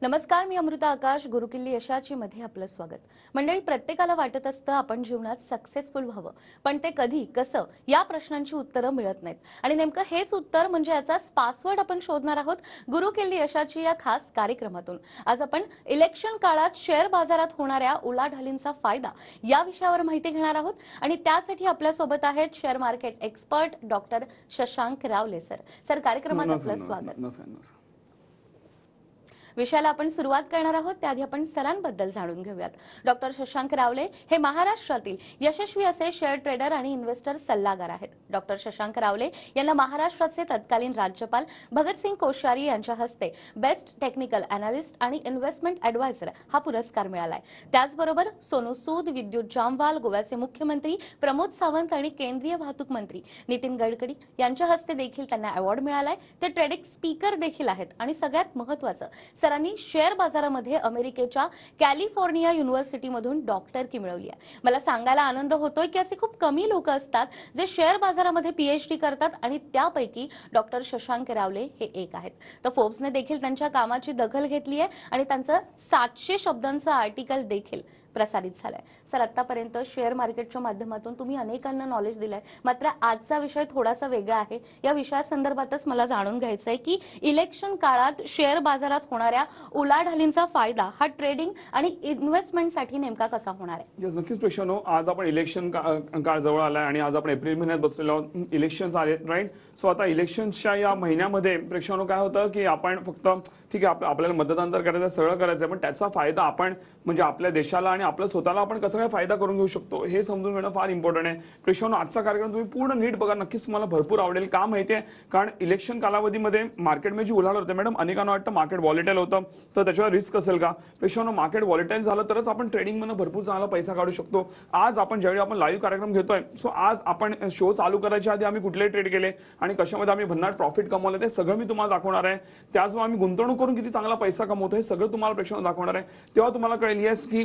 नमस्कार, मी अमृता आकाश. गुरुकिल्ली यशाची मध्ये आपलं स्वागत. मंडळी, प्रत्येकाला वाटत असतं आपण जीवनात सक्सेसफुल व्हावं, पण ते कधी कसं या प्रश्नांची उत्तरं मिळत नाहीत. आणि नेमकं हेच उत्तर म्हणजे याचाच पासवर्ड आपण शोधणार आहोत गुरुकिल्ली यशाची या खास कार्यक्रमातून. आज आपण इलेक्शन काळात शेअर बाजारात होणाऱ्या उलाढालींचा फायदा या विषयावर माहिती घेणार आहोत आणि त्यासाठी आपल्या सोबत आहेत share market expert doctor Shashank रावले सर. सर, कार्यक्रमात आपलं स्वागत. विषयाला आपण सुरुवात करणार आहोत त्याआधी आपण सरांबद्दल जाणून घेऊयात. डॉक्टर शशांक रावले हे महाराष्ट्रातील यशस्वी असे शेअर ट्रेडर आणि इन्व्हेस्टर सल्लागार आहेत. डॉक्टर शशांक रावले यांना महाराष्ट्राचे तत्कालीन राज्यपाल भगतसिंग कोश्यारी यांच्या हस्ते बेस्ट टेक्निकल अॅनालिस्ट आणि इन्व्हेस्टमेंट ॲडवायझर हा पुरस्कार मिळालाय. त्याचबरोबर सोनू सूद, विद्युत जामवाल, गोव्याचे मुख्यमंत्री प्रमोद सावंत आणि केंद्रीय वाहतूक मंत्री नितीन गडकरी यांच्या हस्ते देखील त्यांना अवॉर्ड मिळालाय. ते ट्रेडिंग स्पीकर देखील आहेत आणि सगळ्यात महत्त्वाचं, सरांनी शेअर बाजारामध्ये अमेरिकेच्या कॅलिफोर्निया युनिव्हर्सिटीमधून डॉक्टरकी मिळवली आहे. मला सांगायला आनंद होतोय की असे खूप कमी लोक असतात जे शेअर बाजारामध्ये पीएचडी करतात आणि त्यापैकी डॉक्टर शशांक रावले हे एक आहेत. तर फोर्ब्सने देखील त्यांच्या कामाची दखल घेतली आहे आणि त्यांचं 700 शब्दांचं आर्टिकल देखील प्रसारित झालंय. सर, आतापर्यंत शेअर मार्केटच्या माध्यमातून तुम्ही अनेकांना नॉलेज दिलंय, मात्र आजचा विषय थोडासा वेगळा आहे. या विषयासंदर्भातच मला जाणून घ्यायचं आहे की इलेक्शन काळात शेअर बाजारात होणाऱ्या उलाढालींचा फायदा हा ट्रेडिंग आणि इन्व्हेस्टमेंटसाठी नेमका कसा होणार आहे? नक्कीच प्रेक्षांनो, आज आपण इलेक्शन काळ जवळ आलाय आणि आज आपण एप्रिल महिन्यात बसलेलो आहोत. इलेक्शन्स आले, राईट. सो आता इलेक्शनच्या या महिन्यामध्ये प्रेक्षांनो काय होतं की आपण फक्त ठीक आहे आपल्याला मतदान तर करायचं, सगळं करायचं, पण त्याचा फायदा आपण म्हणजे आपल्या देशाला आणि आपल्या स्वतःला आपण कसा काय फायदा करून घेऊ शकतो हे समजून घेणं फार इम्पॉर्टंट आहे. प्रेक्षांनो, आजचा कार्यक्रम तुम्ही पूर्ण नीट बघा, नक्कीच तुम्हाला भरपूर आवडेल. का माहिती आहे? कारण इलेक्शन कालावधीमध्ये मार्केटमध्ये जी उलाढाल होते, मॅडम अनेकांना वाटतं मार्केट व्हॉलेटाईल होतं तर त्याच्यावर रिस्क असेल का? प्रेक्षांनो, मार्केट व्हॉलेटाईल झालं तरच आपण ट्रेडिंगमधून भरपूर चांगला पैसा काढू शकतो. आज आपण ज्यावेळी आपण लाईव्ह कार्यक्रम घेतोय, सो आज आपण शो चालू करायच्या आधी आम्ही कुठले ट्रेड केले आणि कशामध्ये आम्ही भन्नाट प्रॉफिट कमवले ते सगळं मी तुम्हाला दाखवणार आहे. त्याचबरोबर आम्ही गुंतवणूक करून किती चांगला पैसा कमवतो हे सगळं तुम्हाला प्रेक्षकांना दाखवणार आहे. तेव्हा तुम्हाला कळेल येस की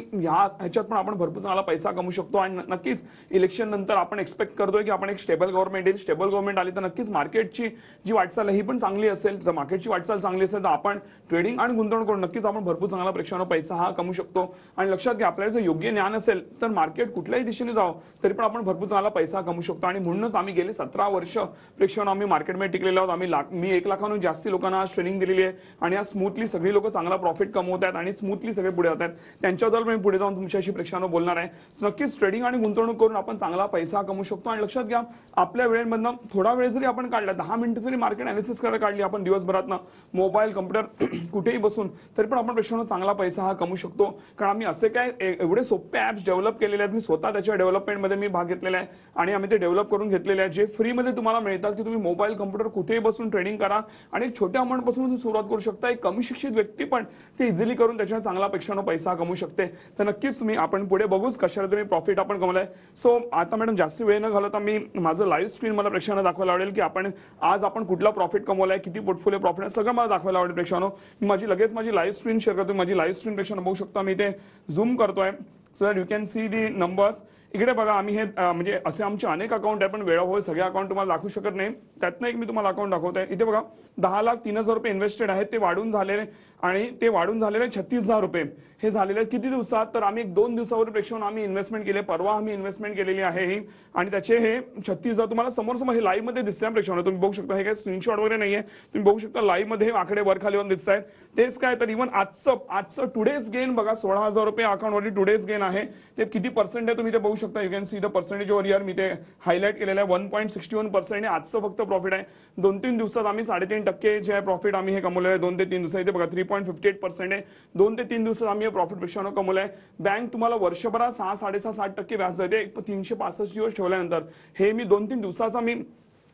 ह्याच्यात पण आपण भरपूर चांगला पैसा कमवू शकतो. आणि नक्कीच इलेक्शन नंतर आपण एक्सपेक्ट करतोय की आपण एक स्टेबल गव्हर्नमेंट येईल. स्टेबल गव्हर्नमेंट आली तर नक्कीच मार्केटची जी वाटचाल आहे ही पण चांगली असेल. जर मार्केटची वाटचाल चांगली असेल तर आपण ट्रेडिंग आणि गुंतवणूक करून नक्कीच आपण भरपूर चांगला प्रेक्षकांना पैसा हा कमवू शकतो. आणि लक्षात घ्या, आपल्याला जर योग्य ज्ञान असेल तर मार्केट कुठल्याही दिशेने जावं तरी पण आपण भरपूर चांगला पैसा कमवू शकतो. आणि म्हणूनच आम्ही गेले 17 वर्ष प्रेक्षकांना आम्ही मार्केटमध्ये टिकलेलो आहोत. मी 1 लाखाहून जास्ती लोकांना आज ट्रेनिंग दिलेली आहे आणि आज स्मूथली सगळी लोक चांगला प्रॉफिट कमवत आहेत आणि स्मूथली सगळे पुढे जात आहेत. त्यांच्याबद्दल मी पुढे जाऊन तुमच्याशी प्रेक्षकांना बोलणार आहे. नक्कीच ट्रेडिंग आणि गुंतवणूक करून आपण चांगला पैसा कमवू शकतो. आणि लक्षात घ्या, आपल्या वेळेमधनं थोडा वेळ जरी आपण काढला, 10 मिनिटं जरी मार्केट अनालिसिस करायला काढली आपण दिवसभरातनं मोबाईल कम्प्युटर कुठेही बसून, तरी पण आपण प्रेक्षकांना चांगला पैसा हा कमवू शकतो. कारण आम्ही असे काय एवढे सोपे ॲप्स डेव्हलप केलेले आहेत. मी स्वतः त्याच्या डेव्हलपमेंटमध्ये मी भाग घेतलेला आहे आणि आम्ही ते डेव्हलप करून घेतलेले आहे, जे फ्रीमध्ये तुम्हाला मिळतात की तुम्ही मोबाईल कम्प्युटर कुठेही बसून ट्रेडिंग करा आणि एक छोट्या अमाऊंट पासून तुम्ही सुरुवात करू शकता. एक कमी शिक्षित व्यक्ती पण ते इझिली करून त्याच्यावर चांगला प्रेक्षकांना पैसा कमवू शकते. तर नक्कीच तुम्ही आपण पुढे बघूच कशाला तुम्ही प्रॉफिट आपण कमवलाय. सो आता मॅडम जास्त वेळ न घालवता मी माझं लाईव्ह स्क्रीन मला प्रेक्षकांना दाखवायला आवडेल की आज आपण कुठला प्रॉफिट कमवलाय, किती पोर्टफोलिओ प्रॉफिट आहे, सगळं मला दाखवायला आवडेल प्रेक्षकांनो. मी माझी लाईव्ह स्क्रीन शेअर करतो. माझी लाईव्ह स्क्रीन प्रेक्षकांना बघू शकता. मी ते झूम करतोय so that you can C the numbers. इकडे बघा, आम्ही हे म्हणजे असे आमचे अनेक अकाउंट आहे, पण वेळोवेळी सगळे अकाउंट तुम्हाला दाखवू शकत नाही. त्यातनं एक मी तुम्हाला अकाउंट दाखवतोय. इथे बघा, 10,03,000 रुपये इन्व्हेस्टेड आहेत. ते वाढून झालेले आणि ते वाढून झालेले 36,000 रुपये हे झालेले किती दिवसात? तर आम्ही 1-2 दिवसावर प्रेक्षकांना आम्ही इन्व्हेस्टमेंट केले. परवा आम्ही इन्व्हेस्टमेंट केलेली आहे ही आणि त्याचे हे 36,000 तुम्हाला समोर हे लाईव्ह मध्ये दिसतंय प्रेक्षकांना. तुम्ही बघू शकता, हे काय स्क्रीनशॉट वगैरे नाहीये. तुम्ही बघू शकता लाईव्ह मध्ये आकडे वर खाली होऊन दिसत आहेत. तेच काय तर इव्हन आजचं टुडेज गेन बघा, 16,000 रुपये अकाउंटवरती टुडेज गेन आहे. ते किती पर्सेंट आहे तुम्ही ते बघू शकता. You can see the percentage over here. मी ते हायलाइट केलेलं आहे. 1.61% आणि आजचं फक्त प्रॉफिट आहे. 2-3 दिवसात आम्ही 3.5% जे आहे प्रॉफिट आम्ही हे कमवलेलं आहे. 2 ते 3 दिवसात इथे बघा 3.58% आहे. 2 ते 3 दिवसात आम्ही हे प्रॉफिट पेक्षा कमवलं आहे. बँक तुम्हाला वर्षभरात 6-6.5-7% व्याज देते. 365 दिवस ठेवल्यानंतर हे मी 2-3 दिवसाचा मी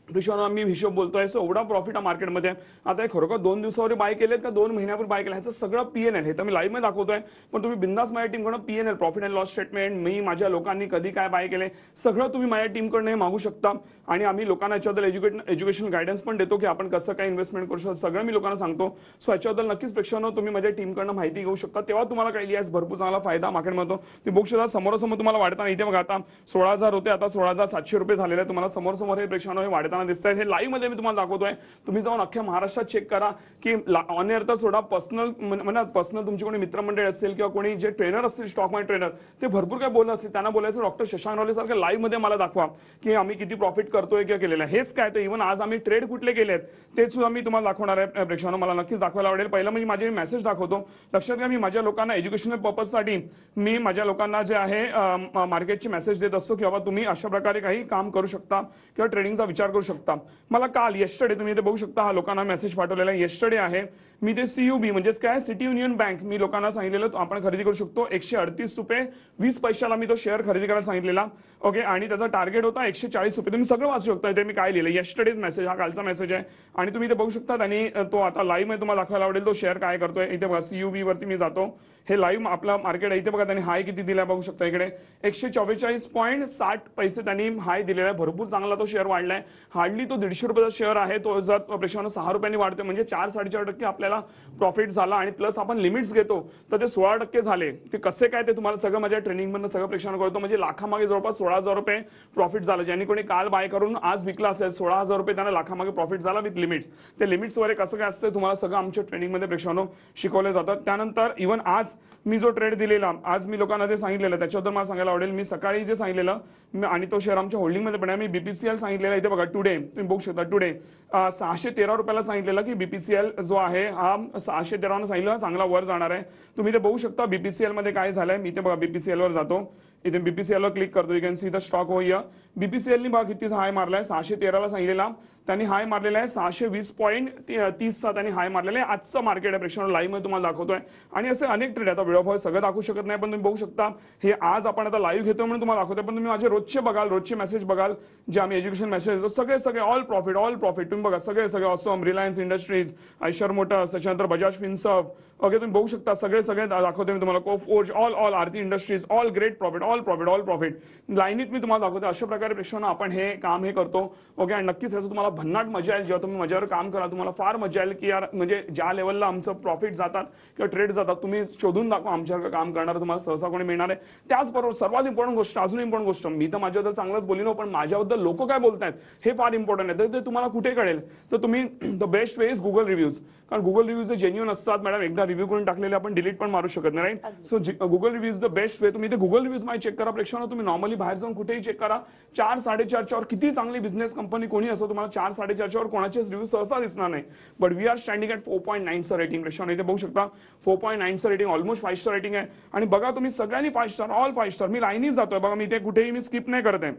आम्ही हिशोब बोलतोय. सो एवढा प्रॉफिट आहे मार्केटमध्ये. आता हे खरोखर 2 दिवसावर बाय केलेत का 2 महिन्यापूर्वी बाय केलं, ह्याचं सगळं पीएनएल हे तर मी लाईव्ह मध्ये दाखवतोय. पण तुम्ही बिंदास माझ्या टीमकडून PNL profit and loss statement, मी माझ्या लोकांनी कधी काय बाय केले सगळं तुम्ही माझ्या टीमकडून हे मागू शकता. आणि आम्ही लोकांना याच्याबद्दल एज्युकेशन गायडन्स पण देतो की आपण कसं काय इन्व्हेस्टमेंट करू शकतो, सगळं मी लोकांना सांगतो. सो याच्याबद्दल नक्कीच प्रेक्षकांनो तुम्ही माझ्या टीमकडून माहिती घेऊ शकता. तेव्हा तुम्हाला कळेल यास भरपूर चांगला फायदा मार्केटमध्ये होतो. तुम्ही बघू शकता समोरासमोर तुम्हाला वाढताना. इथे बघा, आता 16,000 होते, आता 16,700 रुपये झालेले. तुम्हाला समोर हे प्रेक्षकांनो हे वाढताना येताना दिसत आहेत. हे लाईव्ह मध्ये मी तुम्हाला दाखवतोय. तुम्ही जाऊन अख्ख्या महाराष्ट्रात चेक करा की ऑन एअर तर सोडा, पर्सनल तुमचे कोणी मित्रमंडळ असेल किंवा कोणी जे ट्रेनर असतील, स्टॉक मार्केट ट्रेनर, ते भरपूर काय बोलत असतील. त्यांना बोलायचं डॉक्टर शशांक रावले सारखं लाईव्ह मध्ये मला दाखवा की आम्ही किती प्रॉफिट करतोय किंवा केलेलं आहे. हेच काय तर इव्हन आज आम्ही ट्रेड कुठले केलेत ते सुद्धा मी तुम्हाला दाखवणार आहे. प्रेक्षकांना मला नक्कीच दाखवायला आवडेल. पहिलं म्हणजे माझे मेसेज दाखवतो. लक्षात घ्या, मी माझ्या लोकांना एज्युकेशनल पर्पजसाठी मी माझ्या लोकांना जे आहे मार्केटची मेसेज देत असतो की बाबा तुम्ही अशा प्रकारे काही काम करू शकता किंवा ट्रेडिंगचा विचार करू शकता. मला काल येस्टरडे तुम्ही इथे बघू शकता हा लोकांना मेसेज पाठवलेला आहे. येस्टरडे आहे मी ते CUB म्हणजेच काय सिटी युनियन बँक मी लोकांना सांगितलेलं आपण खरेदी करू शकतो. 138 रुपये 20 पैशाला मी तो शेअर खरेदी करायला सांगितलेला. ओके, आणि त्याचा टार्गेट होता 140 रुपये. तुम्ही सगळं वाचू शकता. इथे मी काय लिहिलं, येस्टरडेज मेसेज, हा कालचा मेसेज आहे. आणि तुम्ही इथे बघू शकता आणि तो आता लाईव्ह मध्ये तुम्हाला दाखवायला आवडेल तो शेअर काय करतोय. इथे बघा CUB वरती मी जातो. हे लाईव्ह आपला मार्केट आहे. इथे बघा त्यांनी हाय किती दिलाय बघू शकता. इकडे 144.60 पैसे त्यांनी हाय दिलेला आहे. भरपूर चांगला तो शेअर वाढलाय. हार्डली तो 150 रुपयाचा शेअर आहे. तो जर प्रेक्षकांना 6 रुपयांनी वाढते म्हणजे 4-4.5% आपल्याला प्रॉफिट झाला. आणि प्लस आपण लिमिट्स घेतो तर ते 16% झाले. ते कसे काय ते तुम्हाला सगळं माझ्या ट्रेनिंग मधून सगळं प्रेक्षकांना कळतो. म्हणजे लाखामागे जवळपास 16,000 रुपये प्रॉफिट झालं. ज्यांनी कोणी काल बाय करून आज विकला असेल 16,000 रुपये त्यांना लाखामागे प्रॉफिट झाला विथ लिमिट्स. ते लिमिट्स वगैरे कसं काय असतं तुम्हाला सगळं आमच्या ट्रेनिंग मध्ये प्रेक्षकांनो शिकवले जातात. त्यानंतर इव्हन आज मी जो ट्रेड दिलेला, आज मी लोकांना जे सांगितलेलं त्याच्याबद्दल मला सांगायला आवडेल. मी सकाळी जे सांगितलेलं आणि तो शेअर आमच्या होल्डिंग मध्ये पण आहे. मी BPCL सांगितलेला. इथे बघा टुडे तुम्ही बघू शकता. टुडे 613 रुपयाला सांगितलेलं की BPCL जो आहे हा 613 सांगितलं चांगला वर जाणार आहे. तुम्ही ते बघू शकता BPCL मध्ये काय झालंय. मी इथे बघा BPCL वर जातो. इथे BPCL वर क्लिक करतो. You can see the stock हो हियर. BPCL नी बघा किती हाय मारलाय. 613 सांगितलेला त्यांनी हाय मारलेला आहे. 620.30 त्यांनी हाय मारलेला आहे. आजचं मार्केट आहे प्रेक्षकांना लाईव्ह मध्ये तुम्हाला दाखवतोय. आणि असे अनेक ट्रेड आता व्हिडिओ सगळं दाखवू शकत नाही पण तुम्ही बघू शकता. हे आज आपण आता लाईव्ह घेतो म्हणून तुम्हाला दाखवतोय. पण तुम्ही माझे रोजचे बघाल, रोजचे मेसेज बघाल जे आम्ही एज्युकेशन मेसेज सगळे ऑल प्रॉफिट तुम्ही बघा सगळे awesome, Reliance industries, Eicher Motors, त्याच्यानंतर बजाज फिन्सर्व. ओके, तुम्ही बघू शकता सगळे दाखवतोय मी तुम्हाला. Coforge all Aarti Industries all great profit all profit लाईनीत मी तुम्हाला दाखवतो. अशा प्रकारे प्रेक्षकांना आपण हे काम करतो. ओके, आणि नक्कीच ह्याचं तुम्हाला भन्नाट मजा येईल. जेव्हा तुम्ही माझ्यावर काम करा तुम्हाला फार मजा येईल की यार म्हणजे ज्या लेवलला आमचं प्रॉफिट जातात किंवा ट्रेड जातात तुम्ही शोधून दाखवा आमच्यावर काम करणार तुम्हाला सहसा कोणी मिळणार आहे. त्याचबरोबर सर्वात इम्पॉर्टंट गोष्ट, अजून इम्पॉर्टंट गोष्ट, मी तर माझ्याबद्दल चांगलंच बोलिनो पण माझ्याबद्दल लोक काय बोलतायत हे फार इम्पॉर्टंट आहे. तर ते तुम्हाला कुठे कळेल तर तुम्ही the best way is Google reviews. कारण गुगल रिव्ह्यूज हे जेन्युइन असतात मॅडम. एकदा रिव्ह्यू करून टाकलेले आपण डिलीट पण मारू शकत नाही. Right, so Google reviews the best way. तुम्ही ते गुगल रिव्ह्यूज माहिती चेक करा प्रेक्षकांना. तुम्ही नॉर्मली बाहेर जाऊन कुठेही चेक करा 4-4.5 वर किती चांगली बिझनेस कंपनी कोणी असो तुम्हाला 4-4.5 वर कोणाचेच रिव्ह्यू सहसा दिसणार नाही. But we are standing at 4.9 rating प्रेक्षकांना. इथे बघू शकता 4.9 रेटिंग, ऑलमोस्ट 5 स्टार रेटिंग आहे. आणि बघा तुम्ही सगळ्यांनी 5 स्टार ऑल 5 स्टार. मी लाईनीच जातोय बघा. मी इथे कुठेही मी स्किप नाही करत आहे.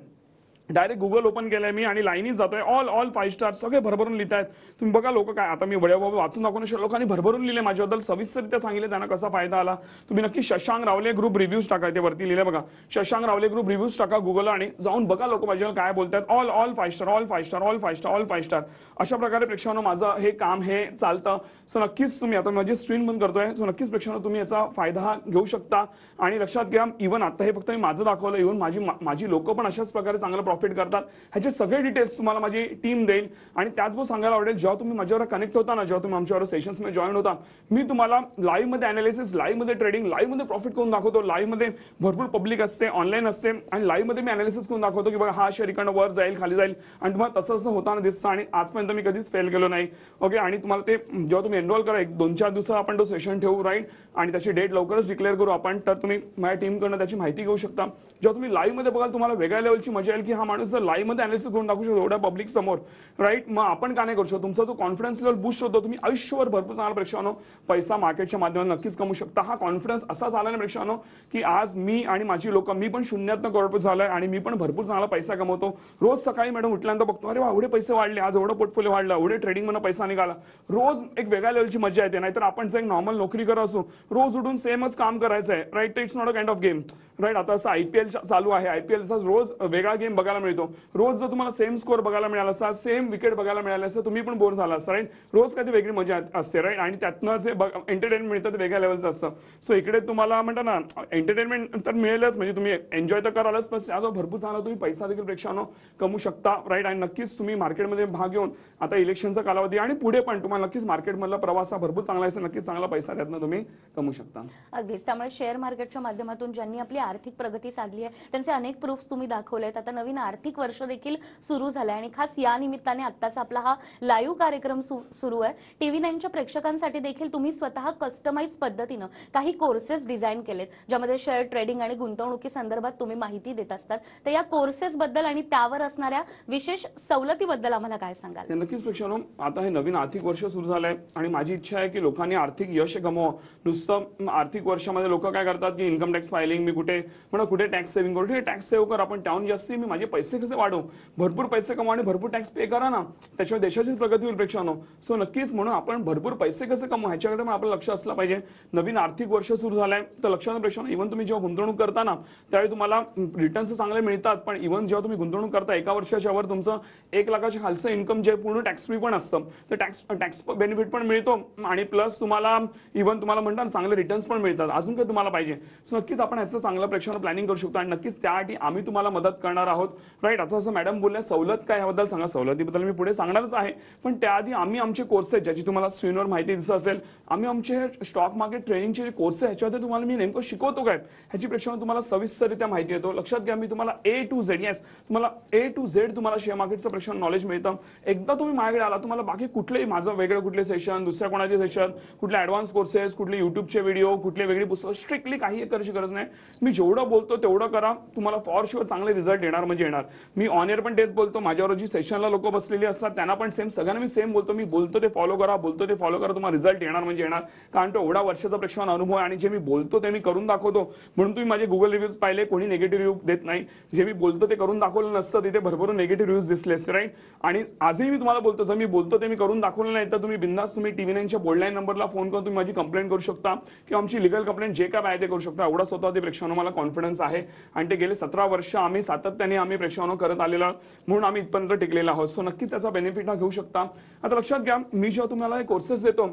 डायरेक्ट गुगल ओपन केलंय मी आणि लाईनीच जातोय. ऑल 5 स्टार सगळे भरभरून लिहित आहेत. तुम्ही बघा लोक काय आता मी व्हिडिओ वाचून दाखवण्याच्या लोकांनी भरभरून लिहिले माझ्याबद्दल सविस्तररित्या सांगितले त्यांना कसा फायदा आला. तुम्ही नक्की शशांक रावले ग्रुप रिव्ह्यूज टाका. ते वरती लिहिले बघा शशांक रावले ग्रुप रिव्ह्यूज टाका गुगल आणि जाऊन बघा लोक माझ्यावर काय बोलतात. ऑल 5 स्टार अशा प्रकारे प्रेक्षकांनो माझं हे काम हे चालतं. सो नक्कीच तुम्ही आता माझी स्क्रीन बंद करतोय. सो नक्कीच प्रेक्षकांनो तुम्ही याचा फायदा घेऊ शकता. आणि लक्षात घ्या इव्हन आता हे फक्त मी माझं दाखवलं. इव्हन माझी लोक पण अशाच प्रकारे चांगलं प्रॉफिट करतात. ह्याचे सगळे डिटेल्स तुम्हाला माझी टीम देईल. आणि त्याचबरोबर सांगायला आवडेल जेव्हा तुम्ही माझ्यावर कनेक्ट होता ना, जेव्हा तुम्ही आमच्यावर सेशन्स मध्ये जॉईन होता, मी तुम्हाला लाईव्ह मध्ये अनालिसिस, लाईव्ह मध्ये ट्रेडिंग, लाईव्ह मध्ये प्रॉफिट करून दाखवतो. लाईव्ह मध्ये भरपूर पब्लिक असते, ऑनलाईन असते आणि लाईव्ह मध्ये मी अनालिसिस करून दाखवतो की बघा हा शेअर इकडनं वर जाईल खाली जाईल आणि तुम्हाला तसं होताना दिसतं. आणि आजपर्यंत मी कधीच फेल केलो नाही. ओके, आणि तुम्हाला ते जेव्हा तुम्ही एनरोल करा 1-2-4 दिवसात आपण तो सेशन ठेवू. राईट, आणि त्याची डेट लवकरच डिक्लेअर करू आपण. तर तुम्ही माझ्या टीमकडनं त्याची माहिती घेऊ शकता. जेव्हा तुम्ही लाईव्ह मध्ये बघाल तुम्हाला वेगळ्या लेवलची मजा येईल की हा माणूस जर लाईव्ह मध्ये अनालिसिस करून दाखवू शकतो एवढ्या पब्लिक समोर. राईट, मग आपण का नाही करू शकतो. तुमचा जो कॉन्फिडन्स लेवल बूस्ट होतो. तुम्ही आयुष्यभर भरपूर चांगला प्रेक्षकांनो पैसा मार्केटच्या माध्यमातून नक्कीच कमवू शकता. हा कॉन्फिडन्स असा झाला ना प्रेक्षकांनो की आज मी आणि माझी लोक, मी पण शून्यातनं करोडपती झालोय आणि मी पण भरपूर चांगला पैसा कमवतो. रोज सकाळी मॅडम उठल्यानंतर बघतो अरे वा एवढे पैसे वाढले, आज एवढं पोर्टफोलिओ वाढला, एवढे ट्रेडिंग मध्ये पैसा निघाला. रोज एक वेगळ्या लेवलची मजा येते. नाहीतर आपण जर एक नॉर्मल नोकरी करत असो रोज उठून सेमच काम करायचं आहे. Right, it's not a kind of game. Right, आता असं IPL चालू आहे. IPLचा रोज वेगळा गेम बघायला मिळतो. रोज जर तुम्हाला सेम स्कोर बघायला मिळाला असता, सेम विकेट बघायला मिळालं असतं, तुम्ही पण बोर झाला असता. राईट, रोज काही वेगळी मजा असते. राईट, आणि त्यातनं जे एंटरटेनमेंट मिळतं ते वेगळ्या लेवलचं असतं. सो इकडे तुम्हाला म्हणता ना एंटरटेनमेंट तर मिळेलच, म्हणजे तुम्ही एन्जॉय तर करालच, पण त्याचा भरपूर चांगला तुम्ही पैसा देखील प्रेक्षकांनो कमवू शकता. राईट, आणि नक्कीच तुम्ही मार्केटमध्ये भाग घेऊन आता इलेक्शनचा कालावधी आणि पुढे पण तुम्हाला नक्कीच मार्केटमधला प्रवास हा भरपूर चांगला आहे. नक्कीच चांगला पैसा त्यातनं तुम्ही कमवू शकता. अगदीच, त्यामुळे शेअर मार्केटच्या माध्यमातून ज्यांनी आपली आर्थिक प्रगती साधली आहे त्यांचे अनेक प्रूफ्स तुम्ही दाखवलेत. आता नवीन आर्थिक वर्ष देखील सुरू झालं आणि खास या निमित्ताने आत्ताचा आपला हा लाईव्ह कार्यक्रम सुरू आहे. टीव्ही 9च्या प्रेक्षकांसाठी देखील तुम्ही स्वतः कस्टमाइज पद्धतीनं काही कोर्सेस डिझाईन केलेत, ज्यामध्ये शेअर ट्रेडिंग आणि गुंतवणुकी संदर्भात तुम्ही माहिती देत असतात. तर या कोर्सेस बद्दल आणि त्यावर असणाऱ्या विशेष सवलतीबद्दल आम्हाला काय सांगाल? नक्कीच प्रेक्षकांनो, आता हे नवीन आर्थिक वर्ष सुरू झालंय आणि माझी इच्छा आहे की लोकांनी आर्थिक यश गमवावं. नुसतं आर्थिक वर्षामध्ये लोक काय करतात की इन्कम टॅक्स फायलिंग, मी कुठे टॅक्स सेव्हिंग करू, टॅक्स सेव्ह कर, आपण त्याहून जास्त मी माझे पैसे कसे वाढवू, भरपूर पैसे कमवा आणि भरपूर टॅक्स पे करा ना, त्याच्यावर देशाची प्रगती होईल प्रेक्षकांनो. सो नक्कीच म्हणून आपण भरपूर पैसे कसे कमवू ह्याच्याकडे पण आपलं लक्ष असलं पाहिजे. नवीन आर्थिक वर्ष सुरू झालंय तर लक्षात प्रेक्षकांनो, इव्हन तुम्ही जेव्हा गुंतवणूक करता ना त्यावेळी तुम्हाला रिटर्न्स चांगले मिळतात, पण इव्हन जेव्हा तुम्ही गुंतवणूक करता एका वर्षाच्या वर तुमचं 1 लाखाच्या खालचं इन्कम जे पूर्ण टॅक्स फ्री पण असतं, तर टॅक्स बेनिफिट पण मिळतो आणि प्लस तुम्हाला इव्हन तुम्हाला म्हणतात चांगले रिटर्न्स पण मिळतात. अजून काय तुम्हाला पाहिजे? सो नक्कीच आपण ह्याचं चांगलं प्रेक्षकांना प्लॅनिंग करू शकतो आणि नक्कीच त्यासाठी आम्ही तुम्हाला मदत करणार आहोत. राईट, असं मॅडम बोलल्या, सवलत काय याबद्दल सांगा. सवलतीबद्दल मी पुढे सांगणारच आहे, पण त्याआधी आम्ही आमचे कोर्सेस, ज्याची तुम्हाला स्क्रीनवर माहिती दिसत असेल, आम्ही आमचे स्टॉक मार्केट ट्रेनिंगचे जे कोर्सेस ह्याच्यामध्ये तुम्हाला मी नेमकं शिकवतो काय ह्याची प्रेक्षकांना तुम्हाला सविस्तररित्या माहिती येतो. लक्षात घ्या, मी तुम्हाला A to Z, येस तुम्हाला A to Z तुम्हाला शेअर मार्केटचं प्रेक्षकांना नॉलेज मिळतं. एकदा तुम्ही माझ्याकडे आला, तुम्हाला बाकी कुठलेही माझं वेगळं कुठले सेशन, दुसऱ्या कोणाचे सेशन, कुठले ऍडव्हान्स कोर्सेस, कुठले युट्यूबचे व्हिडिओ, कुठले वेगळी पुस्तकं, स्ट्रिक्टली काही करायची गरज नाही. मी जेवढं बोलतो तेवढं करा, तुम्हाला फॉर शुअर चांगले रिझल्ट येणार म्हणजे येणार. मी ऑन एअर पण तेच बोलतो, माझ्यावर जी सेशनला लोक बसलेली असतात त्यांना पण सगळ्यांना मी सेम बोलतो. मी बोलतो ते फॉलो करा, तुम्हाला रिझल्ट येणार म्हणजे येणार. कारण तो एवढा वर्षाचा प्रेक्षकांना अनुभव आहे आणि जे मी बोलतो ते मी करून दाखवतो. म्हणून तुम्ही माझे गुगल रिव्ह्यूज पाहिले, कोणी निगेटिव्ह रिव्ह्यू देत नाही. जे मी बोलतो ते करून दाखवलं नसतं, तिथे भरपूर निगेटिव्ह रिव्ह्यूज दिसले असते. राईट, आणि आजही मी तुम्हाला बोलतो, जर मी बोलतो ते मी करून दाखवलं नाही तर तुम्ही बिंदास तुम्ही टीव्ही 9च्या बोर्डलाईन नंबरला फोन करून तुम्ही माझी कंप्लेंट करू शकता किंवा आमची लिगल कंप्लेंट जे काय आहे ते करू शकता. एवढा स्वतः ते प्रेक्षकांना मला कॉन्फिडन्स आहे आणि ते गेले 17 वर्ष आम्ही सातत्याने प्रेक्षकांना करत आलेला म्हणून आम्ही इथपर्यंत टिकलेला आहोत. सो नक्कीच त्याचा बेनिफिट घेऊ शकता. आता लक्षात घ्या, मी जेव्हा तुम्हाला हे कोर्सेस देतो,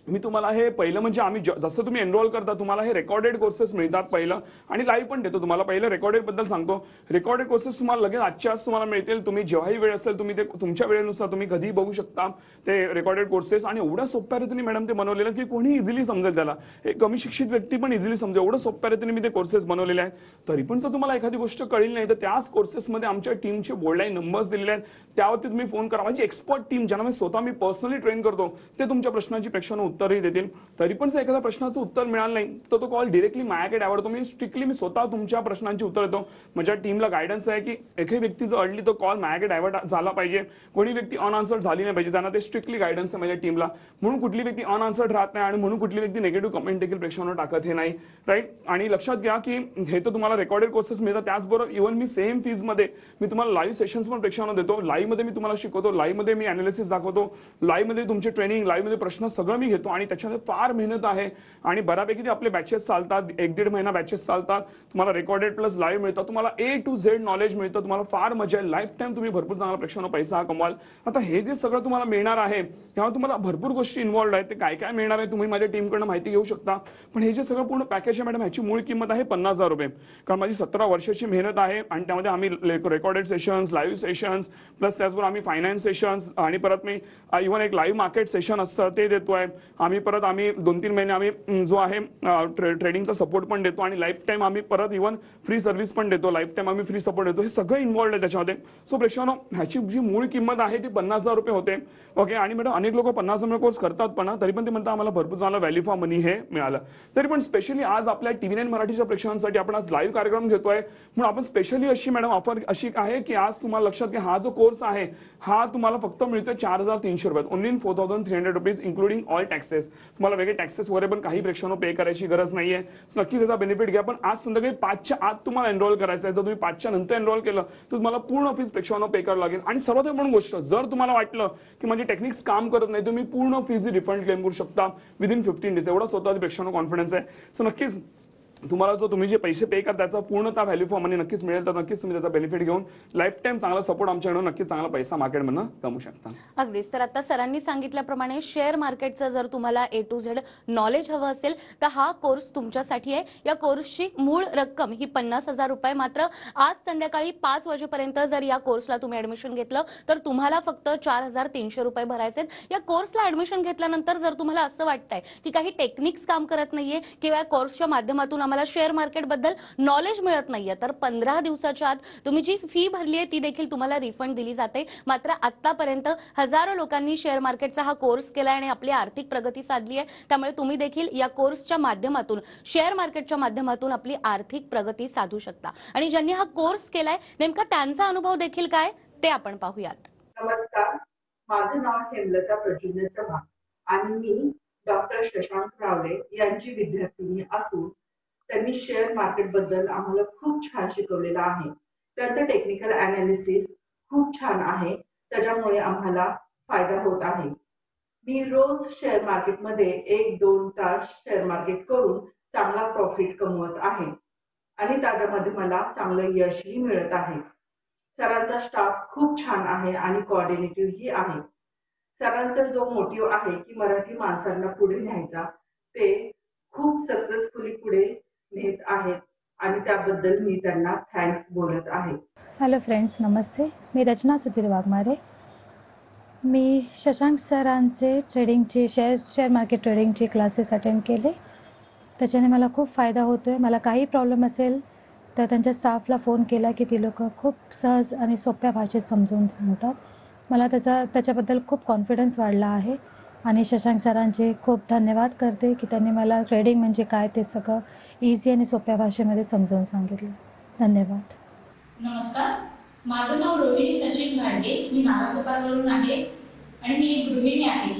मी तुम्हाला हे पहिलं म्हणजे आम्ही जसं तुम्ही एनरोल करता तुम्हाला हे रेकॉर्डेड कोर्सेस मिळतात पहिलं, आणि लाईव्ह पण देतो तुम्हाला. पहिलं रेकॉर्डेड बद्दल सांगतो. रेकॉर्डेड कोर्सेस तुम्हाला लगेच आजच्याच तुम्हाला मिळतील. तुम्ही जेव्हाही वेळ असेल तुम्ही ते तुमच्या वेळेनुसार तुम्ही कधीही बघू शकता ते रेकॉर्डेड कोर्सेस. आणि एवढ्या सोप्या रीतीने मॅडम ते बनवलेलं की कोणी इझिली समजेल, त्याला एक कमी शिक्षित व्यक्ती पण इझिली समजेल, एवढं सोप्या रीतीने मी ते कोर्सेस बनवलेले आहेत. तरी पण जर तुम्हाला एखादी गोष्ट कळली नाही तर त्याच कोर्सेसमध्ये आमच्या टीमचे बोर्डलाईन नंबर्स दिलेले आहेत, त्यावरती तुम्ही फोन करा. माझी एक्सपर्ट टीम, ज्यांना मी स्वतः पर्सनली ट्रेन करतो, ते तुमच्या प्रश्नांची प्रेक्षकांना उत्तरही देतील. तरी पण जर एखाद्या प्रश्नाचं उत्तर मिळालं नाही तर तो कॉल डिरेक्टली माझ्याकडे आवडतो. मी स्ट्रिक्टली मी स्वतः तुमच्या प्रश्नांची उत्तर देतो. माझ्या टीमला गायडन्स आहे की एखादी व्यक्ती जर अडली तर कॉल माझ्याकडे डायव्हर्ट झाला पाहिजे, कोणी व्यक्ती अनआन्सर्ड झाली नाही पाहिजे, त्यांना ते स्ट्रिक्टली गायडन्स आहे माझ्या टीमला. म्हणून कुठली व्यक्ती अनआन्सर्ड राहत नाही आणि म्हणून कुठली व्यक्ती निगेटिव्ह कमेंट देखील प्रेक्षकांना टाकत हे नाही. राईट, आणि लक्षात घ्या की हे तर तुम्हाला रेकॉर्डेड कोर्सेस मिळतात, त्याचबरोबर इव्हन मी सेम फीजमध्ये मी तुम्हाला लाईव्ह सेशन्स पण प्रेक्षकांना देतो. लाईव्ह मध्ये मी तुम्हाला शिकवतो, लाईव्ह मध्ये मी अनालिसिस दाखवतो, लाईव्ह मध्ये तुमचे ट्रेनिंग, लाईव्ह मध्ये प्रश्न सगळं मी घेतो आणि त्याच्यामध्ये फार मेहनत आहे आणि बऱ्यापैकी ते आपले बॅचेस चालतात, 1-1.5 महिना बॅचेस चालतात. तुम्हाला रेकॉर्डेड प्लस लाईव्ह मिळतात, तुम्हाला A to Z नॉलेज मिळतं, तुम्हाला फार मजा आहे. लाईफ टाइम तुम्ही भरपूर चांगला प्रेक्षकांना पैसा कमवाल. आता हे जे सगळं तुम्हाला मिळणार आहे त्यामुळे तुम्हाला भरपूर गोष्टी इन्व्हॉल्ड आहेत. ते काय काय मिळणार आहे तुम्ही माझ्या टीमकडून माहिती घेऊ शकता. पण हे जे सगळं पूर्ण पॅकेज आहे मॅडम, ह्याची मूळ किंमत आहे 50,000 रुपये. कारण माझी 17 वर्षाची मेहनत आहे आणि त्यामध्ये आम्ही recorded sessions, live sessions, plus त्याचबरोबर आम्ही फायनान्स सेशन्स आणि परत मी इव्हन एक लाईव्ह मार्केट सेशन असतं ते देतोय. आम्ही 2-3 महिने आम्ही जो आहे ट्रेडिंगचा सपोर्ट पण देतो आणि लाईफ टाइम आम्ही परत इव्हन फ्री सर्व्हिस पण देतो. लाईफ टाइम आम्ही फ्री सपोर्ट देतो. हे सगळं इन्व्हॉल्ड आहे त्याच्यामध्ये. सो प्रेक्षकांनो, ह्याची जी मूळ किंमत आहे ती 50,000 रुपये होते. ओके, आणि मॅडम अनेक लोक 50,000 कोर्स करतात पण तरी पण ते म्हणतात आम्हाला भरपूर चांगला व्हॅल्यू फॉर मनी हे मिळालं. तरी पण स्पेशली आज आपल्या टीव्ही 9 मराठीच्या प्रेक्षकांसाठी आपण आज लाईव्ह कार्यक्रम घेतोय. म्हणून आपण स्पेशली अशी मॅडम ऑफर अशी आहे की आज तुम्हाला लक्षात घ्या, हा जो कोर्स आहे हा तुम्हाला फक्त मिळतोय 4,300 रुपयात, only 4,300 rupees including all taxes. तुम्हाला वेगळे टॅक्सेस वगैरे पण काही प्रेक्षकांना पे करायची गरज नाहीये. नक्कीच याचा बेनिफिट घ्या. पण आज संध्याकाळी 5च्या आत तुम्हाला एनरोल करायचं आहे. जर तुम्ही 5च्या नंतर एनरोल केलं तर तुम्हाला पूर्ण फीस प्रेक्षकांना पे करावं लागेल. आणि सर्वात महत्त्वाची गोष्ट, जर तुम्हाला वाटलं की माझी टेक्निक्स काम करत नाही, तुम्ही पूर्ण फीस रिफंड क्लेम करू शकता विदिन 15 डेज. एवढा स्वतः प्रेक्षकांना कॉन्फिडन्स आहे. सो नक्कीच तुम्हाला जो तुम्ही जे पैसे पे करता त्याचा पूर्णतः व्हॅल्यू फॉर मनी नक्कीच मिळेल. तर नक्कीच तुम्ही त्याचा बेनिफिट घेऊन लाईफ टाइम चांगला सपोर्ट आमच्याकडून नक्कीच चांगला पैसा मार्केटमधून कमवू शकता. अगदीच. तर आता सरांनी सांगितल्याप्रमाणे शेअर मार्केटचं जर तुम्हाला A to Z नॉलेज हवं असेल तर हा कोर्स तुमच्यासाठी आहे. या कोर्सची मूळ रक्कम ही 50,000 रुपये. मात्र आज संध्याकाळी 5 वाजेपर्यंत जर या कोर्सला तुम्ही ऍडमिशन घेतलं तर तुम्हाला फक्त 4,300 रुपये भरायचे. या कोर्सला ऍडमिशन घेतल्यानंतर जर तुम्हाला असं वाटतंय की काही टेक्निक्स काम करत नाहीये किंवा या कोर्सच्या माध्यमातून आम्हाला शेअर मार्केट बद्दल नॉलेज मिळत नाहीये, तर 15 दिवसाच्या आत तुम्ही जी फी भरली आहे ती देखील तुम्हाला रिफंड दिली जाते. मात्र आतापर्यंत हजारो लोकांनी शेअर मार्केटचा हा कोर्स केलाय आणि आपली आर्थिक प्रगती साधली आहे. त्यामुळे तुम्ही देखील या कोर्सच्या माध्यमातून शेअर मार्केटच्या माध्यमातून आपली आर्थिक प्रगती साधू शकता. आणि ज्यांनी हा कोर्स केलाय नेमका त्यांचा अनुभव देखील काय ते आपण पाहूयात. नमस्कार, माझं नाव हेमलता प्रद्युम्न चव्हाण आणि मी डॉक्टर शशांक रावले यांची विद्यार्थिनी असून त्यांनी शेअर मार्केट बद्दल आम्हाला खूप छान शिकवलेलं आहे. त्यांचं टेक्निकल अनालिसिस खूप छान आहे, त्याच्यामुळे आम्हाला फायदा होत आहे. मी रोज शेअर मार्केटमध्ये 1-2 तास शेअर मार्केट करून चांगला प्रॉफिट कमवत आहे आणि त्याच्यामध्ये मला चांगलं यशही मिळत आहे. सरांचा स्टाफ खूप छान आहे आणि कोऑर्डिनेटिव्ह ही आहे. सरांचा जो मोटिव्ह आहे की मराठी माणसांना पुढे न्यायचा, ते खूप सक्सेसफुली पुढे नेत आहेत आणि त्याबद्दल मी त्यांना थँक्स बोलत आहे. हॅलो फ्रेंड्स, नमस्ते. मी रचना सुधीर वाघमारे. मी शशांक सरांचे शेअर मार्केट ट्रेडिंगचे क्लासेस अटेंड केले. त्याच्याने मला खूप फायदा होतो आहे. मला काही प्रॉब्लेम असेल तर त्यांच्या स्टाफला फोन केला की ती लोकं खूप सहज आणि सोप्या भाषेत समजून सांगतात. मला त्याच्याबद्दल खूप कॉन्फिडन्स वाढला आहे आणि शशांक सरांचे खूप धन्यवाद करते की त्यांनी मला ट्रेडिंग म्हणजे काय ते सगळं इझी आणि सोप्या भाषेमध्ये समजावून सांगितलं. धन्यवाद. नमस्कार, माझं नाव रोहिणी सचिन घाडगे. मी नालासोपारवरून आहे आणि मी एक गृहिणी आहे.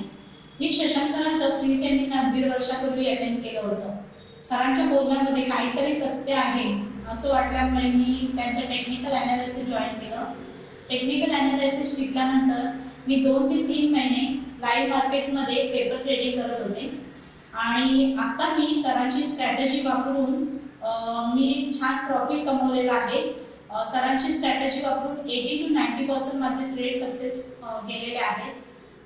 मी शशांक सरांचं फ्री सेमिनार 1.5 वर्षापूर्वी अटेंड केलं होतं. सरांच्या बोलण्यामध्ये काहीतरी तथ्य आहे असं वाटल्यामुळे मी त्यांचं टेक्निकल ॲनालिसिस जॉईन केलं. टेक्निकल ॲनालिसिस शिकल्यानंतर मी 2 ते 3 महिने लाईव्ह मार्केटमध्ये पेपर ट्रेडिंग करत होते आणि आता मी सरांची स्ट्रॅटेजी वापरून मी छान प्रॉफिट कमवलेला आहे. सरांची स्ट्रॅटेजी वापरून 80 to 90% माझे ट्रेड सक्सेस गेलेले आहेत.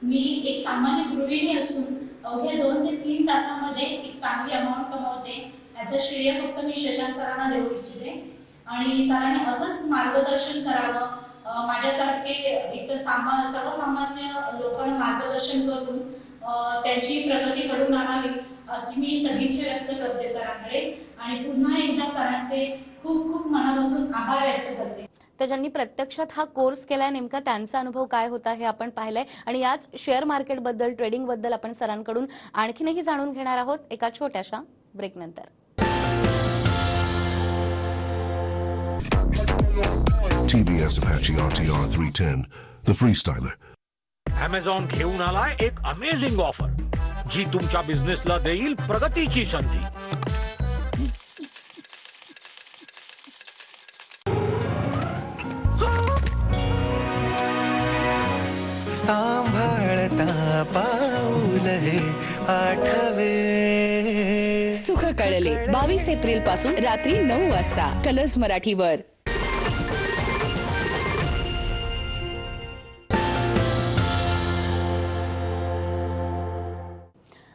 मी एक सामान्य गृहिणी असून अवघ्या 2 ते 3 तासामध्ये एक चांगली अमाऊंट कमवते. याचं श्रेय फक्त मी शशांक सरांना देऊ इच्छिते आणि सरांनी असंच मार्गदर्शन करावं. माझ्यासारखे इतर सर्वसामान्य लोकांना मार्गदर्शन करून त्यांची प्रगती घडवून आणावी अशी मी सदिच्छा व्यक्त करते सरांकडे आणि पुन्हा एकदा सरांचे खूप खूप मनापासून आभार व्यक्त करते. तर ज्यांनी प्रत्यक्षात हा कोर्स केलाय नेमका त्यांचा अनुभव काय होता हे आपण पाहिलंय आणि याच शेअर मार्केट बद्दल ट्रेडिंग बद्दल आपण सरांकडून आणखीनही जाणून घेणार आहोत एका छोट्याशा ब्रेक नंतर. TVS Apache RTR 310, the Freestyler. Amazon घेऊन आलाय एक अमेझिंग ऑफर जी तुमच्या बिझनेसला देईल प्रगतीची संधी. सांभाळता पाऊल हे आठवे. सुख कळले 22 एप्रिल पासून रात्री 9 वाजता कलर्स मराठीवर.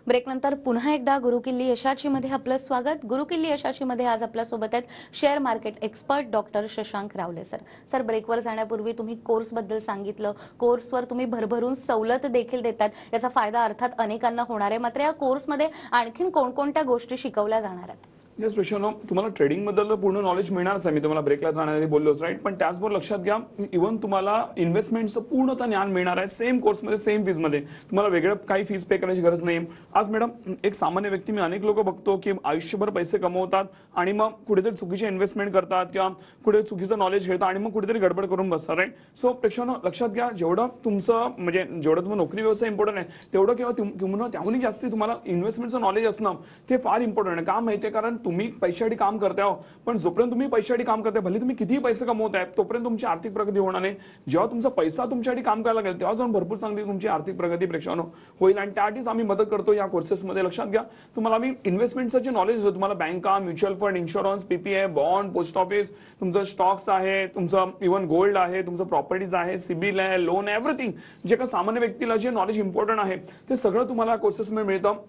ब्रेक नंतर पुन्हा एकदा गुरुकिल्ली यशाची मध्ये आपलं स्वागत. गुरुकिल्ली यशाची मध्ये आज आपल्या सोबत आहेत share market expert doctor Shashank रावले सर. सर, ब्रेकवर जाण्यापूर्वी तुम्ही कोर्स बद्दल सांगितलं. कोर्सवर तुम्ही भरभरून सवलत देखील देतात. याचा फायदा अर्थात अनेकांना होणार आहे. मात्र या कोर्समध्ये आणखीन कोणकोणत्या गोष्टी शिकवल्या जाणार आहेत? येस प्रेक्षांनो, तुम्हाला ट्रेडिंग बद्दल पूर्ण नॉलेज मिळणारच आहे. मी तुम्हाला ब्रेकला जाण्याआधी बोललोच, राईट. पण त्याचबरोबर लक्षात घ्या, इव्हन तुम्हाला इन्व्हेस्टमेंटचं पूर्णतः ज्ञान मिळणार आहे. सेम कोर्समध्ये सेम फीजमध्ये. तुम्हाला वेगळं काही फीस पे करायची गरज नाही. आज मॅडम, एक सामान्य व्यक्ती, मी अनेक लोक बघतो की आयुष्यभर पैसे कमवतात आणि मग कुठेतरी चुकीचे इन्व्हेस्टमेंट करतात किंवा कुठे चुकीचं नॉलेज घेतात आणि मग कुठेतरी गडबड करून बसतात, राईट. सो प्रेक्षांनो, लक्षात घ्या, जेवढं तुमचं म्हणजे जेवढं तुम्हाला नोकरी व्यवसाय इम्पॉर्टंट आहे तेवढं किंवा त्याहूनही जास्त तुम्हाला इन्व्हेस्टमेंटचं नॉलेज असणं ते फार इम्पॉर्टंट आहे. का माहिती आहे? कारण तुम्ही पैशासाठी काम करते आहो, पण जोपर्यंत तुम्ही पैशासाठी काम करताय, भले तुम्ही कितीही पैसे कमवताय, तोपर्यंत तुमची आर्थिक प्रगती होणार नाही. जेव्हा तुमचा पैसा तुमच्यासाठी काम करायला लागेल तेव्हा जाऊन भरपूर चांगली तुमची आर्थिक प्रगती प्रेक्षांनो होईल. आणि त्यासाठीच आम्ही मदत करतो या कोर्सेसमध्ये. लक्षात घ्या, तुम्हाला आम्ही इन्व्हेस्टमेंटचं जे नॉलेज आहे, तुम्हाला बँका, mutual fund, insurance, PPI, bond, post office, तुमचं स्टॉक्स आहे, तुमचं इव्हन गोल्ड आहे, तुमचं प्रॉपर्टीज आहे, सिबिल आहे, लोन, एव्हरीथिंग जे का सामान्य व्यक्तीला जे नॉलेज इम्पॉर्टंट आहे ते सगळं तुम्हाला कोर्सेसमध्ये मिळतं.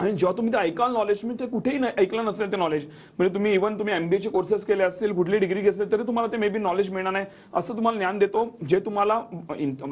आणि जेव्हा तुम्ही ते ऐकाल नॉलेज, तुम्ही ते कुठेही ऐकलं नसेल ते नॉलेज, म्हणजे तुम्ही इव्हन तुम्ही MBA चे कोर्सेस केले असतील, कुठली डिग्री घेतली तरी तुम्हाला ते मे बी नॉलेज मिळणार नाही. असं तुम्हाला ज्ञान देतो जे तुम्हाला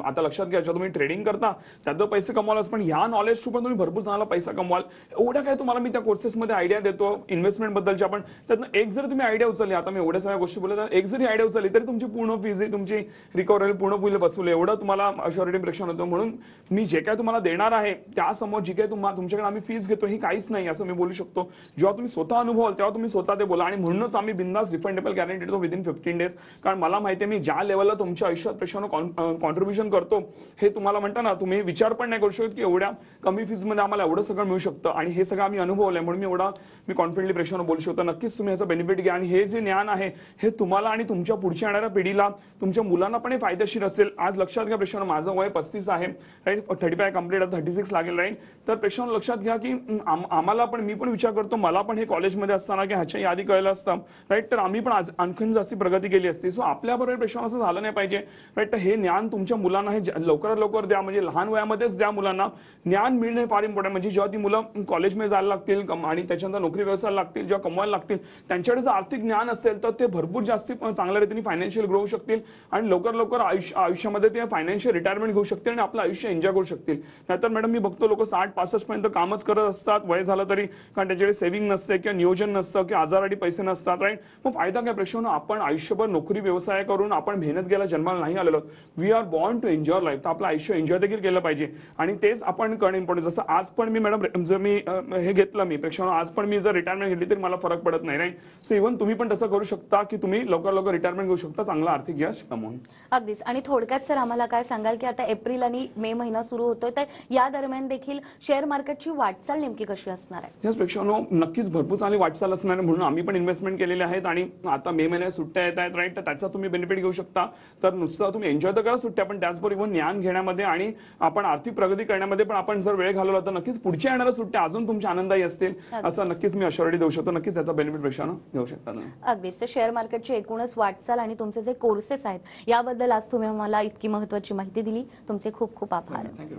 आता लक्षात घ्या, जेव्हा तुम्ही ट्रेडिंग करता त्यात पैसे कमवालाच, पण ह्या नॉलेज थ्रू पण तुम्ही भरपूर चांगला पैसा कमवाल. एवढ्या काय तुम्हाला मी त्या कोर्सेसमध्ये आयडिया देतो इन्व्हेस्टमेंट बद्दलच्या. पण त्यातनं एक जर तुम्ही आयडिया उचलली, आता मी एवढ्या सगळ्या गोष्टी बोलत, एक जरी आयडिया उचलली तरी तुमची पूर्ण फीज तुमची रिकव्हरी पूर्ण फुल वसूल, एवढं तुम्हाला अश्युरिटी प्रेक्षण होतं. म्हणून मी जे काय तुम्हाला देणार आहे त्यासमोर जी काय तुमच्याकडे आम्ही फीज घेतो ही काहीच नाही असं मी बोलू शकतो. जेव्हा तुम्ही स्वतः अनुभवाल तेव्हा तुम्ही स्वतः ते बोला. आणि म्हणूनच आम्ही बिंदास रिफंडेबल गॅरंटी देतो विदिन 15 डेज. कारण मला माहिती आहे मी ज्या लेवलला तुमच्या आयुष्यात प्रेक्षानं कॉन्ट्रीब्युशन करतो, हे तुम्हाला म्हणता ना, तुम्ही विचार पण नाही करू शकत की एवढ्या कमी फीजमध्ये आम्हाला एवढं सगळं मिळू शकतं. आणि हे सगळं आम्ही अनुभवलंय म्हणून मी कॉन्फिडंटली प्रेक्षानं बोलू शकतो. नक्कीच तुम्ही याचा बेनिफिट घ्या. आणि हे जे ज्ञान आहे हे तुम्हाला आणि तुमच्या पुढच्या येणाऱ्या पिढीला, तुमच्या मुलांना पण फायदेशीर असेल. आज लक्षात घ्या प्रेक्षानं, माझं वय 35 आहे, राईट, 35 कम्प्लीट, 36 लागेल, राईट. तर प्रेक्षानं लक्षात घ्या की आम्हाला पण, मी पण विचार करतो, मला पण हे कॉलेजमध्ये असताना की ह्याच्या यादी कळलं असतं, राईट, तर आम्ही पण आणखीन जास्ती प्रगती केली असती. सो आपल्याबरोबर प्रेक्षानं असं झालं नाही पाहिजे, राईट. तर हे ज्ञान तुमच्या मुलांना हे लवकरात लवकर द्या, म्हणजे लहान वयामध्येच द्या मुलांना. ज्ञान मिळणे फार इम्पॉर्टंट. म्हणजे जेव्हा ती मुलं कॉलेजमध्ये जायला लागतील आणि त्याच्यानंतर नोकरी व्यवसायाला लागतील, जेव्हा कमवायला लागतील, त्यांच्याकडे जर आर्थिक ज्ञान असेल तर ते भरपूर जास्ती चांगल्या रीतीने फायनान्शियल ग्रो होऊ शकतील आणि लवकर आयुष्यामध्ये ते फायनान्शियल रिटायरमेंट घेऊ शकतील आणि आपलं आयुष्य एन्जॉय करू शकतील. नाहीतर मॅडम मी बघतो लोक 60-65 पर्यंत कामच करत असतात, वय झालं तरी, कारण त्याच्याकडे सेव्हिंग नसते किंवा नियोजन नसतं किंवा आजारासाठी पैसे नसतात, राईट. मग फायदा काय प्रेक्षानं, आपण आयुष्यभर नोकरी व्यवसाय करून आपण मेहनत केला, जन्माला नाही आलेलो. We are born to enjoy life. तर आपलं आयुष्य एन्जॉय देखील केलं पाहिजे आणि तेच आपण करणं इम्पॉर्टंट. जसं आज पण मी मॅडम जर मी हे घेतलं, मी प्रेक्षानं आज पण मी जर रिटायरमेंट घेतली तरी मला फरक पडत नाही, राईट. सो इव्हन तुम्ही पण तसं करू शकता की तुम्ही लवकर रिटायरमेंट घेऊ शकता, चांगला आर्थिक यश कमवून. अगदीच. आणि थोडक्यात सर आम्हाला काय सांगाल की आता एप्रिल आणि मे महिना सुरू होतोय, तर या दरम्यान देखील शेअर मार्केटची वाटचाल नेमकी कशी असणार आहे? याच प्रेक्षानं नक्कीच भरपूर चांगली वाटचाल असणार आहे. म्हणून आम्ही पण इन्व्हेस्टमेंट केलेले आहेत आणि आता मे महिन्यात सुट्ट्या येत आहेत, राईट. तर त्याचा तुम्ही बेनिफिट घेऊ शकता. तर नुसतं तुम्ही एन्जॉय तर करा सुट्ट्या, पण त्याचबरोबर ज्ञान घेण्यामध्ये आणि आपण आर्थिक प्रगती करण्यामध्ये पण आपण जर वेळ घालवला तर नक्कीच पुढच्या येणाऱ्या सुट्ट्या अजून तुमच्या आनंदायी असतील, असं नक्कीच मी अश्युरिटी देऊ शकतो. नक्कीच त्याचा बेनिफिट प्रेक्षानं घेऊ शकता. अगदीच. तर शेअर मार्केटची एकूणच वाटचाल आणि तुमचे जे कोर्सेस आहेत याबद्दल आज तुम्ही आम्हाला इतकी महत्त्वाची माहिती दिली. तुमचे खूप खूप आभार. थँक्यू.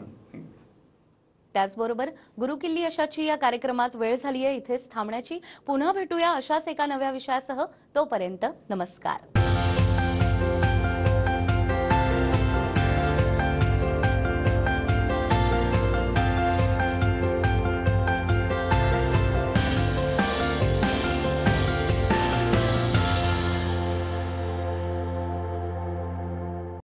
त्याचबरोबर गुरुकिल्ली यशाची या कार्यक्रमात वेळ झाली आहे इथेच थांबण्याची. पुन्हा भेटूया अशाच एका नव्या विषयासह. तोपर्यंत नमस्कार.